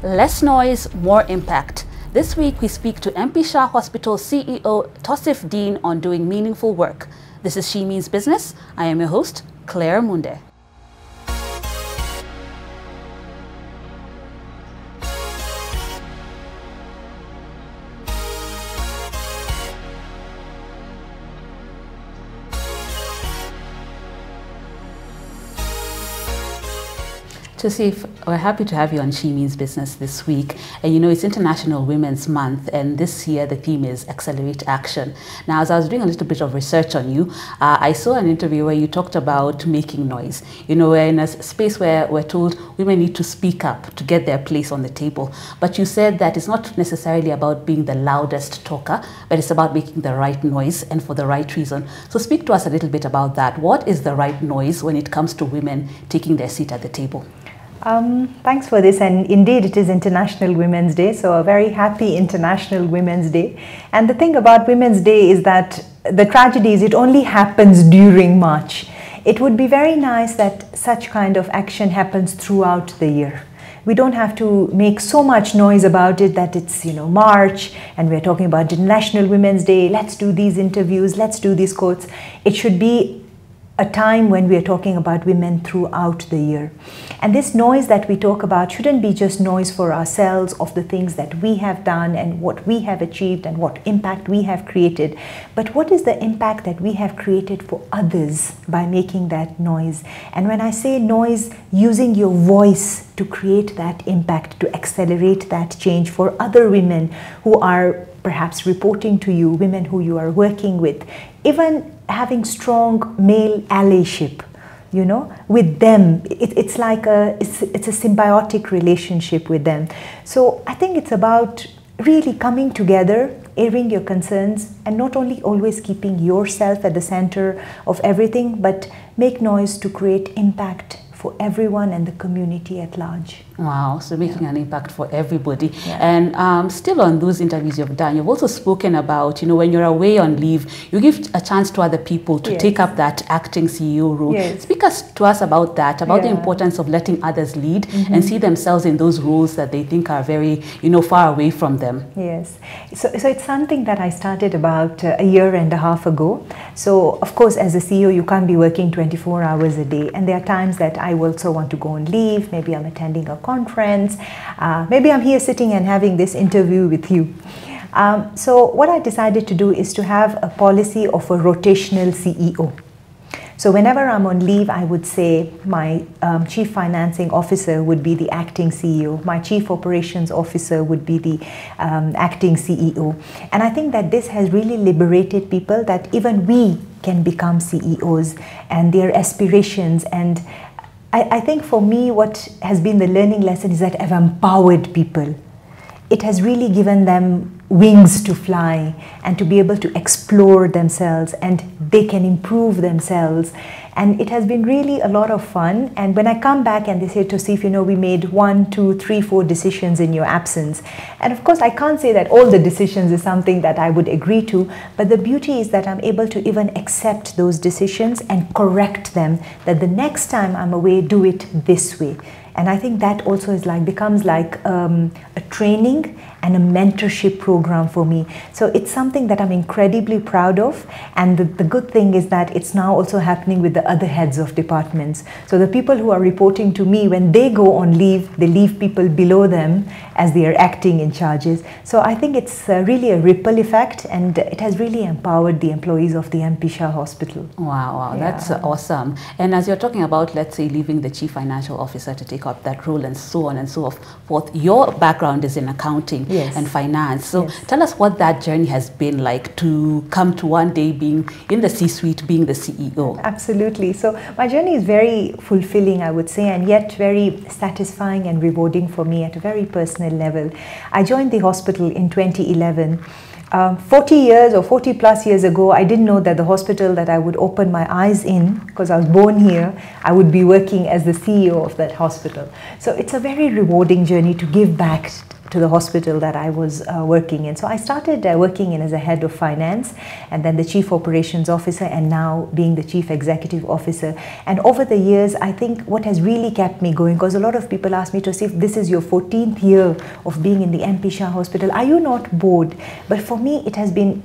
Less noise, more impact. This week we speak to MP Shah Hospital CEO Toseef Din on doing meaningful work. This is She Means Business. I am your host, Claire Munde. Toseef, we're happy to have you on She Means Business this week. And you know, it's International Women's Month, and this year the theme is Accelerate Action. Now, as I was doing a little bit of research on you, I saw an interview where you talked about making noise. You know, we're in a space where we're told women need to speak up to get their place on the table. But you said that it's not necessarily about being the loudest talker, but it's about making the right noise and for the right reason. So speak to us a little bit about that. What is the right noise when it comes to women taking their seat at the table? Thanks for this, and indeed it is International Women's Day, so a very happy International Women's Day. And the thing about Women's Day is that the tragedy is it only happens during March. It would be very nice that such kind of action happens throughout the year. We don't have to make so much noise about it that it's, you know, March and we're talking about International Women's Day, let's do these interviews, let's do these quotes. It should be a time when we are talking about women throughout the year. And this noise that we talk about shouldn't be just noise for ourselves of the things that we have done and what we have achieved and what impact we have created, but what is the impact that we have created for others by making that noise. And when I say noise, using your voice to create that impact, to accelerate that change for other women who are perhaps reporting to you, women who you are working with, even having strong male allyship, you know, with them. It's like it's a symbiotic relationship with them. So I think it's about really coming together, airing your concerns, and not only always keeping yourself at the center of everything, but make noise to create impact for everyone and the community at large. Wow, so making an impact for everybody. Yeah. And still on those interviews you've done, you've also spoken about, you know, when you're away on leave, you give a chance to other people to take up that acting CEO role. Speak to us about that, about the importance of letting others lead and see themselves in those roles that they think are very, you know, far away from them. Yes, so it's something that I started about a year and a half ago. So of course, as a CEO, you can't be working 24 hours a day. And there are times that I also want to go on leave. Maybe I'm attending a conference. Maybe I'm here sitting and having this interview with you. So what I decided to do is to have a policy of a rotational CEO. So whenever I'm on leave, I would say my chief financing officer would be the acting CEO. My chief operations officer would be the acting CEO. And I think that this has really liberated people, that even we can become CEOs and their aspirations. And I think for me, what has been the learning lesson is that I've empowered people. It has really given them wings to fly and to be able to explore themselves, and they can improve themselves. And it has been really a lot of fun. And when I come back and they say, Toseef, you know, we made 1, 2, 3, 4 decisions in your absence. And of course, I can't say that all the decisions is something that I would agree to, but the beauty is that I'm able to even accept those decisions and correct them, that the next time I'm away, do it this way. And I think that also is becomes like a training and a mentorship program for me. So it's something that I'm incredibly proud of. And the good thing is that it's now also happening with the other heads of departments. So the people who are reporting to me, when they go on leave, they leave people below them as they are acting in charges. So I think it's really a ripple effect, and it has really empowered the employees of the MP Shah Hospital. Wow, that's awesome. And as you're talking about, let's say, leaving the chief financial officer to take up that role and so on and so forth, your background is in accounting and finance. So tell us what that journey has been like to come to one day being in the C-suite, being the CEO. Absolutely. So my journey is very fulfilling, I would say, and yet very satisfying and rewarding for me at a very personal level. I joined the hospital in 2011. 40 years or 40 plus years ago, I didn't know that the hospital that I would open my eyes in, because I was born here, I would be working as the CEO of that hospital. So it's a very rewarding journey to give back to the hospital that I was working in. So I started working in as a head of finance, and then the chief operations officer, and now being the chief executive officer. And over the years, I think what has really kept me going, because a lot of people ask me to see if this is your 14th year of being in the MP Shah Hospital, are you not bored? But for me, it has been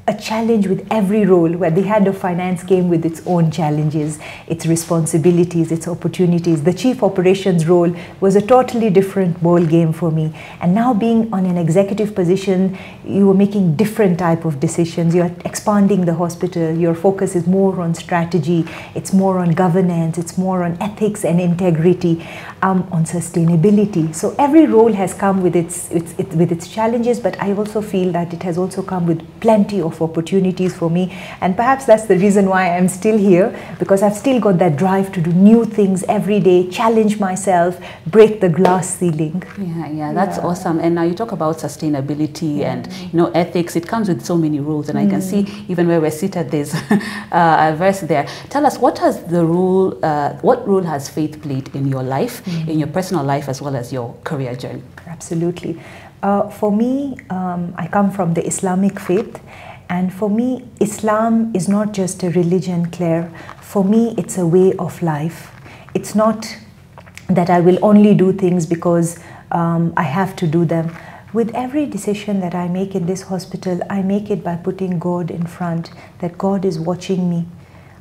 a challenge with every role, where the head of finance came with its own challenges, its responsibilities, its opportunities. The chief operations role was a totally different ball game for me. And now being on an executive position, you are making different type of decisions. You're expanding the hospital. Your focus is more on strategy. It's more on governance. It's more on ethics and integrity, on sustainability. So every role has come with its challenges, but I also feel that it has also come with plenty of opportunities for me, and perhaps that's the reason why I'm still here, because I've still got that drive to do new things every day, challenge myself, break the glass ceiling. Yeah, that's awesome. And now you talk about sustainability and ethics. It comes with so many roles, and I can see even where we're seated, there's a verse there. Tell us, what role has faith played in your life, in your personal life, as well as your career journey? Absolutely. For me, I come from the Islamic faith. And for me, Islam is not just a religion, Claire. For me, it's a way of life. It's not that I will only do things because I have to do them. With every decision that I make in this hospital, I make it by putting God in front, that God is watching me.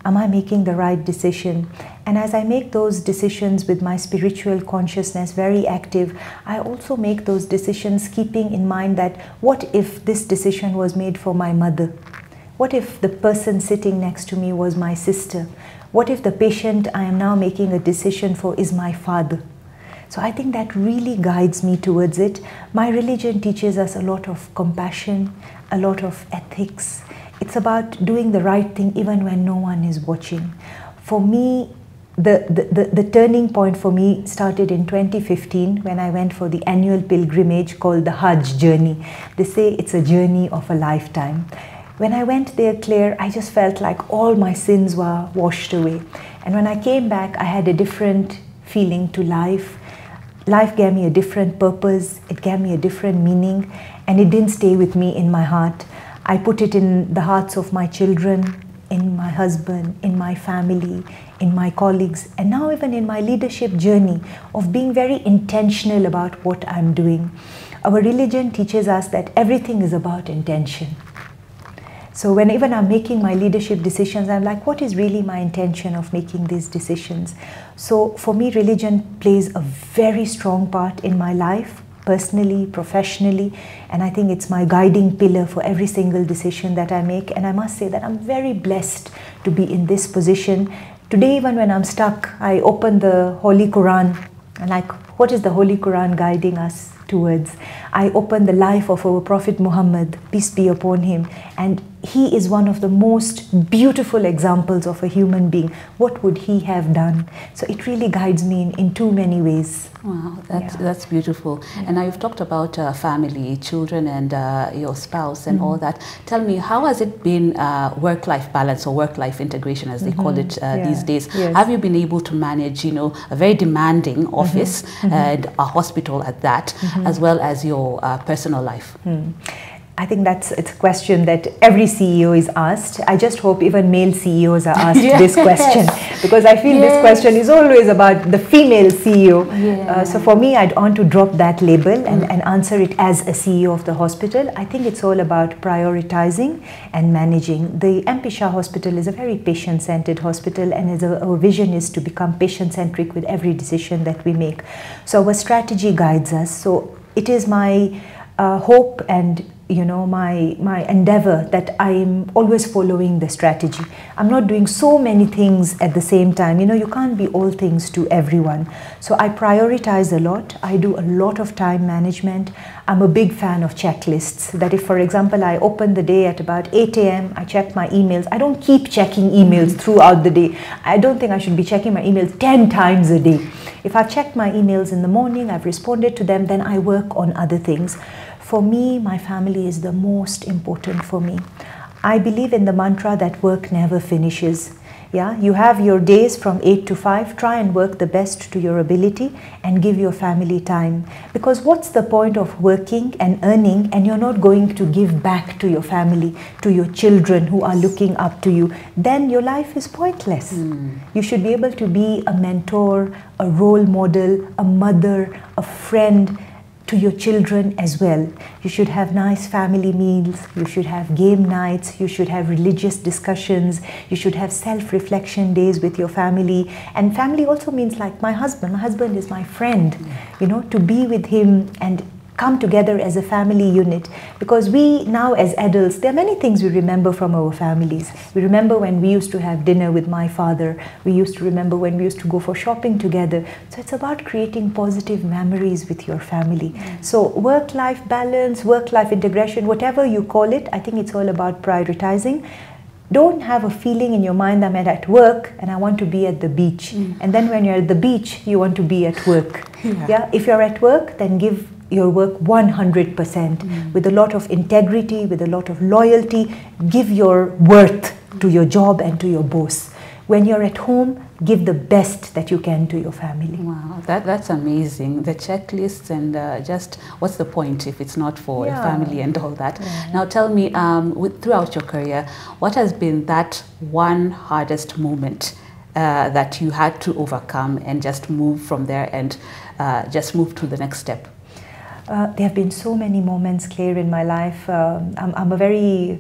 Am I making the right decision? And as I make those decisions with my spiritual consciousness very active, I also make those decisions keeping in mind that what if this decision was made for my mother? What if the person sitting next to me was my sister? What if the patient I am now making a decision for is my father? So I think that really guides me towards it. My religion teaches us a lot of compassion, a lot of ethics. It's about doing the right thing even when no one is watching. For me, the turning point for me started in 2015 when I went for the annual pilgrimage called the Hajj journey. They say it's a journey of a lifetime. When I went there, Claire, I just felt like all my sins were washed away. And when I came back, I had a different feeling to life. Life gave me a different purpose. It gave me a different meaning, and it didn't stay with me in my heart. I put it in the hearts of my children, in my husband, in my family, in my colleagues, and now even in my leadership journey of being very intentional about what I'm doing. Our religion teaches us that everything is about intention. So whenever I'm making my leadership decisions, I'm like, what is really my intention of making these decisions? So for me, religion plays a very strong part in my life, personally, professionally, and I think it's my guiding pillar for every single decision that I make. And I must say that I'm very blessed to be in this position. Today, even when I'm stuck, I open the Holy Quran and like, what is the Holy Quran guiding us towards? I open the life of our Prophet Muhammad, peace be upon him, and he is one of the most beautiful examples of a human being. What would he have done? So it really guides me in too many ways. Wow, that's beautiful. Yeah. And now you've talked about family, children, and your spouse and all that. Tell me, how has it been work-life balance or work-life integration, as they call it these days? Yes. Have you been able to manage, a very demanding office and a hospital at that, as well as your personal life? I think it's a question that every CEO is asked. I just hope even male CEOs are asked this question, because I feel this question is always about the female CEO. So for me, I'd want to drop that label and answer it as a CEO of the hospital. I think it's all about prioritizing and managing. The MP Shah Hospital is a very patient-centered hospital, and our vision is to become patient-centric with every decision that we make. So our strategy guides us. So it is my hope and my endeavor that I'm always following the strategy. I'm not doing so many things at the same time. You can't be all things to everyone. So I prioritize a lot. I do a lot of time management. I'm a big fan of checklists. That if, for example, I open the day at about 8 a.m., I check my emails. I don't keep checking emails throughout the day. I don't think I should be checking my emails 10 times a day. If I've checked my emails in the morning, I've responded to them, then I work on other things. For me, my family is the most important for me. I believe in the mantra that work never finishes. Yeah, you have your days from 8 to 5. Try and work the best to your ability and give your family time. Because what's the point of working and earning and you're not going to give back to your family, to your children who are looking up to you? Then your life is pointless. You should be able to be a mentor, a role model, a mother, a friend to your children as well. You should have nice family meals, you should have game nights, you should have religious discussions, you should have self-reflection days with your family. And family also means like my husband is my friend, you know, to be with him and come together as a family unit, because we now as adults, there are many things we remember from our families. We remember when we used to have dinner with my father. We used to remember when we used to go for shopping together. So it's about creating positive memories with your family. So work-life balance, work-life integration, whatever you call it, I think it's all about prioritizing. Don't have a feeling in your mind that I'm at work and I want to be at the beach. And then when you're at the beach, you want to be at work. Yeah. If you're at work, then give your work 100% with a lot of integrity, with a lot of loyalty. Give your worth to your job and to your boss. When you're at home, give the best that you can to your family. Wow, that's amazing. The checklists and just what's the point if it's not for your family and all that. Now tell me, throughout your career, what has been that one hardest moment that you had to overcome and just move from there and just move to the next step? There have been so many moments, Claire, in my life. I'm a very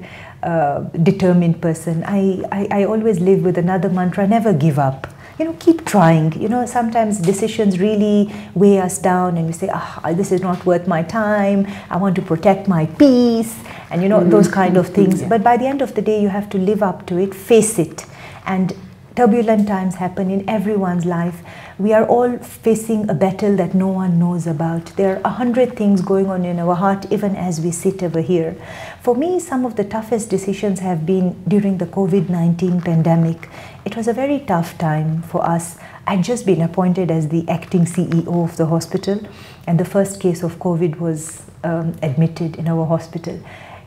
determined person. I always live with another mantra: never give up. You know, keep trying. You know, sometimes decisions really weigh us down and we say, this is not worth my time. I want to protect my peace and, you know, those kind of things. But by the end of the day, you have to live up to it, face it. And turbulent times happen in everyone's life. We are all facing a battle that no one knows about. There are 100 things going on in our heart even as we sit over here. For me, some of the toughest decisions have been during the COVID-19 pandemic. It was a very tough time for us. I'd just been appointed as the acting CEO of the hospital, and the first case of COVID was admitted in our hospital.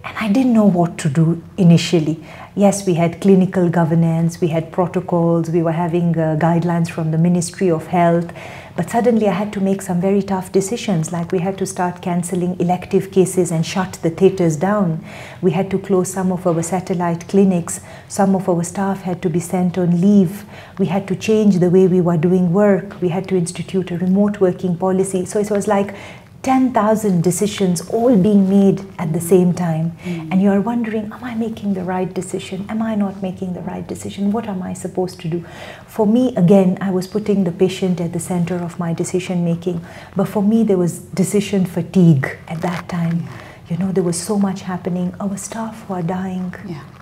And I didn't know what to do initially. Yes, we had clinical governance, we had protocols, we were having guidelines from the Ministry of Health, but suddenly I had to make some very tough decisions, like we had to start cancelling elective cases and shut the theatres down. We had to close some of our satellite clinics. Some of our staff had to be sent on leave. We had to change the way we were doing work. We had to institute a remote working policy. So it was like 10,000 decisions all being made at the same time. And you're wondering, am I making the right decision? Am I not making the right decision? What am I supposed to do? For me, again, I was putting the patient at the center of my decision making. But for me, there was decision fatigue at that time. You know, there was so much happening. Our staff were dying.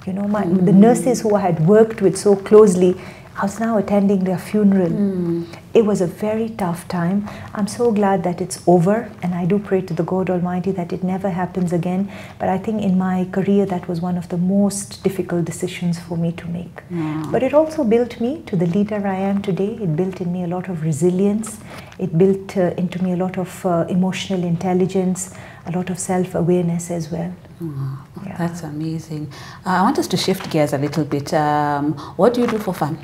You know, the nurses who I had worked with so closely, I was now attending their funeral. It was a very tough time. I'm so glad that it's over, and I do pray to the God Almighty that it never happens again. But I think in my career, that was one of the most difficult decisions for me to make. But it also built me to the leader I am today. It built in me a lot of resilience. It built into me a lot of emotional intelligence, a lot of self-awareness as well. That's amazing. I want us to shift gears a little bit. What do you do for fun?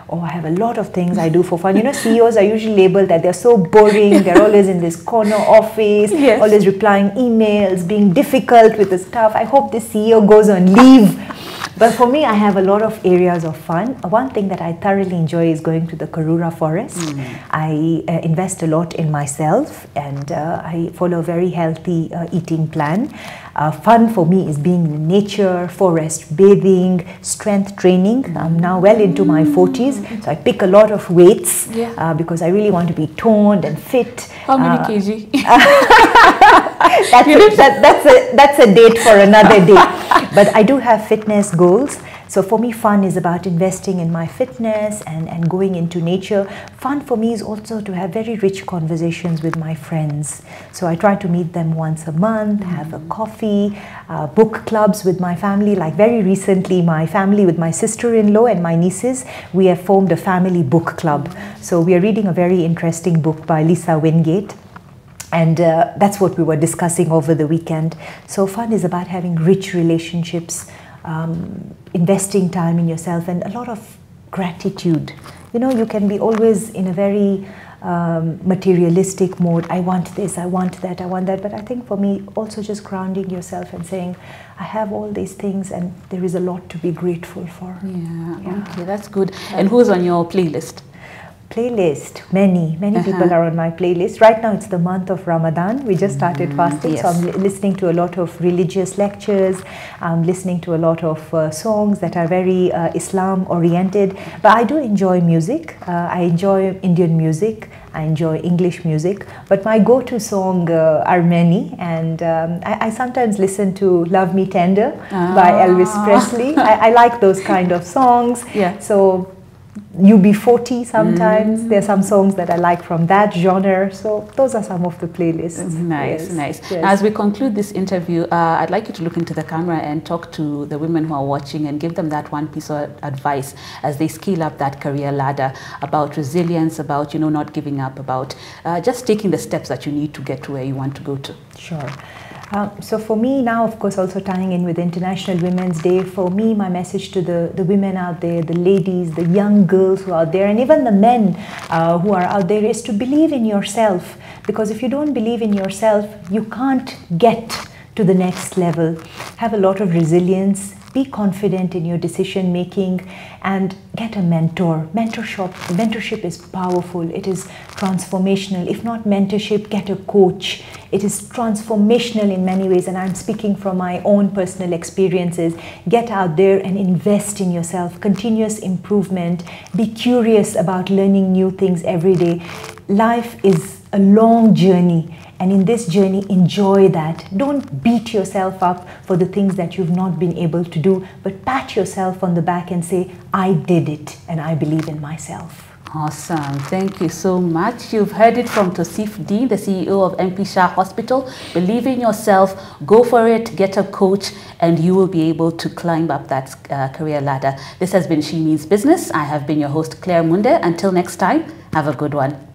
Oh, I have a lot of things I do for fun. You know, CEOs are usually labeled that they're so boring. They're always in this corner office, always replying emails, being difficult with the staff. I hope this CEO goes on leave. But for me, I have a lot of areas of fun. One thing that I thoroughly enjoy is going to the Karura forest. I invest a lot in myself, and I follow a very healthy eating plan. Fun for me is being in nature, forest bathing, strength training. I'm now well into my 40s, so I pick a lot of weights because I really want to be toned and fit. How many kg? That's a date for another day. But I do have fitness goals. So for me, fun is about investing in my fitness and going into nature. Fun for me is also to have very rich conversations with my friends. So I try to meet them once a month, have a coffee, book clubs with my family. Like very recently, my family with my sister-in-law and my nieces, we have formed a family book club. So we are reading a very interesting book by Lisa Wingate. And that's what we were discussing over the weekend. So fun is about having rich relationships, investing time in yourself, and a lot of gratitude. You know, you can be always in a very materialistic mode. I want this, I want that, I want that. But I think for me, also just grounding yourself and saying, I have all these things and there is a lot to be grateful for. Yeah. Okay, that's good. And who's on your playlist? Playlist, many people are on my playlist. Right now it's the month of Ramadan. We just started fasting, yes. so I'm listening to a lot of religious lectures. I'm listening to a lot of songs that are very Islam oriented. But I do enjoy music. I enjoy Indian music. I enjoy English music. But my go-to song are many, and I sometimes listen to Love Me Tender by Elvis Presley. I like those kind of songs. Yeah. So UB40 sometimes. There are some songs that I like from that genre. So those are some of the playlists. Nice, yes. nice. Yes. As we conclude this interview, I'd like you to look into the camera and talk to the women who are watching and give them that one piece of advice as they scale up that career ladder, about resilience, about, you know, not giving up, about just taking the steps that you need to get to where you want to go to. Sure. So for me now, of course, also tying in with International Women's Day, for me, my message to the women out there, the ladies, the young girls who are out there, and even the men who are out there, is to believe in yourself. Because if you don't believe in yourself, you can't get to the next level. Have a lot of resilience. Be confident in your decision making and get a mentor. Mentorship is powerful. It is transformational. If not mentorship, get a coach. It is transformational in many ways, and I'm speaking from my own personal experiences. Get out there and invest in yourself. Continuous improvement. Be curious about learning new things every day. Life is a long journey. And in this journey, enjoy that. Don't beat yourself up for the things that you've not been able to do, but pat yourself on the back and say, I did it, and I believe in myself. Awesome. Thank you so much. You've heard it from Toseef Din, the CEO of MP Shah Hospital. Believe in yourself, go for it, get a coach, and you will be able to climb up that career ladder. This has been She Means Business. I have been your host, Claire Munde. Until next time, have a good one.